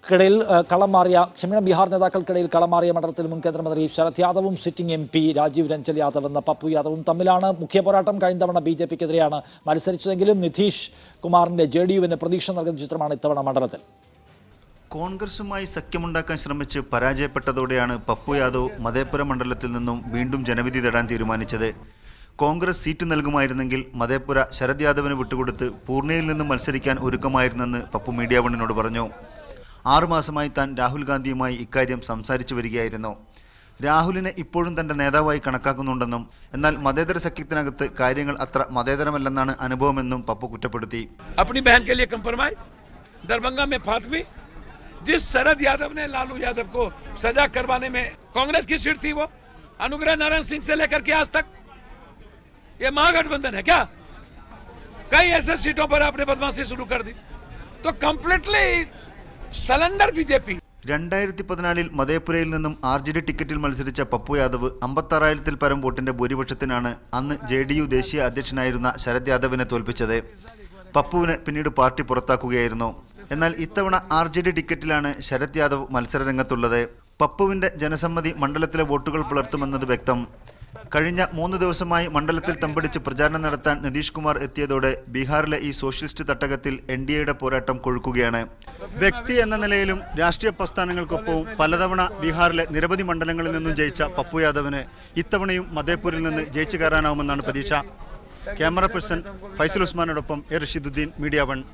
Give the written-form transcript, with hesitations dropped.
ബീഹാർ നേതാക്കൾക്കിടയിൽ കളം മാറിയ മണ്ഡലത്തിൽ മുൻ കേന്ദ്രമന്ത്രി ശരത് യാദവും സിറ്റിംഗ് MP രാജീവ് രഞ്ജൻ യാദവ് എന്ന പപ്പു യാദവും തമ്മിലാണ് മുഖ്യ പോരാട്ടം. കഴിഞ്ഞ തവണ BJPക്കെതിരെയാണ് മത്സരിച്ചതെങ്കിലും നിതീഷ് കുമാറിന്റെ JDUവിന് പ്രതീക്ഷ നൽകുന്ന ചിത്രമാണ് ഇത്തവണ മണ്ഡലത്തിൽ. കോൺഗ്രസുമായി സഖ്യമുണ്ടാക്കാൻ ശ്രമിച്ച് പരാജയപ്പെട്ടതോടെയാണ് പപ്പു യാദവ് മധേപുര മണ്ഡലത്തിൽ നിന്നും വീണ്ടും ജനവിധി തേടാൻ തീരുമാനിച്ചത്. കോൺഗ്രസ് സീറ്റ് നൽകുമായിരുന്നെങ്കിൽ മധേപുര ശരത് യാദവിന് വിട്ടുകൊടുത്ത് പൂർണ്ണയിൽ നിന്നും മത്സരിക്കാൻ ഒരുക്കമായിരുന്നെന്ന് പപ്പു മീഡിയ വണ്ണിനോട് പറഞ്ഞു. 6 മാസമായി താൻ രാഹുൽ ഗാന്ധിയുമായി ഇക്കാര്യം സംസാരിച്ചു വരികയായിരുന്നു. രാഹുലിനെ ഇപ്പോഴും തന്റെ നേതാവായി കണക്കാക്കുന്നുണ്ടെന്നും എന്നാൽ മതേതര സഖ്യത്തിനകത്ത് കാര്യങ്ങൾ അത്ര മതേതരമല്ലെന്നാണ് അനുഭവമെന്നും പപ്പു കുറ്റപ്പെടുത്തി. जिस शरद यादव ने लालू यादव को सजा करवाने में कांग्रेस की सीट थी, वो अनुग्रह नारायण सिंह से लेकर के आज तक ये महागठबंधन है क्या? कई ऐसे सीटों पर आपने बदमाशी शुरू कर दी, तो कंप्लीटली सलेंडर BJP. 2014 മധേപുരയിൽ നിന്നും RJD ടിക്കറ്റിൽ മത്സരിച്ച പപ്പു യാദവ് 56,000-ൽ പരം വോട്ടിന്റെ ഭൂരിപക്ഷത്തിനാണ് അന്ന് JDU ദേശീയ അധ്യക്ഷനായിരുന്ന ശരത് യാദവിനെ തോൽപ്പിച്ചത്. പപ്പുവിനെ പിന്നീട് പാർട്ടി പുറത്താക്കുകയായിരുന്നു. എന്നാൽ ഇത്തവണ RJD ടിക്കറ്റിലാണ് ശരത് യാദവ് മത്സരരംഗത്തുള്ളത്. പപ്പുവിന്റെ ജനസമ്മതി മണ്ഡലത്തിലെ വോട്ടുകൾ പുലർത്തുമെന്നത് വ്യക്തം. കഴിഞ്ഞ 3 ദിവസമായി മണ്ഡലത്തിൽ തമ്പടിച്ച് പ്രചാരണം നടത്താൻ നിതീഷ് കുമാർ എത്തിയതോടെ ബീഹാറിലെ ഈ സോഷ്യലിസ്റ്റ് തട്ടകത്തിൽ NDAയുടെ പോരാട്ടം കൊഴുക്കുകയാണ്. വ്യക്തി എന്ന നിലയിലും രാഷ്ട്രീയ പ്രസ്ഥാനങ്ങൾക്കൊപ്പവും പലതവണ ബീഹാറിലെ നിരവധി മണ്ഡലങ്ങളിൽ നിന്നും ജയിച്ച പപ്പു യാദവിന് ഇത്തവണയും മധേപൂരിൽ നിന്ന് ജയിച്ചു കയറാനാവുമെന്നാണ് പ്രതീക്ഷ. ക്യാമറ പേഴ്സൺ ഫൈസൽ ഉസ്മാനോടൊപ്പം റഷീദുദ്ദീൻ, മീഡിയ 1.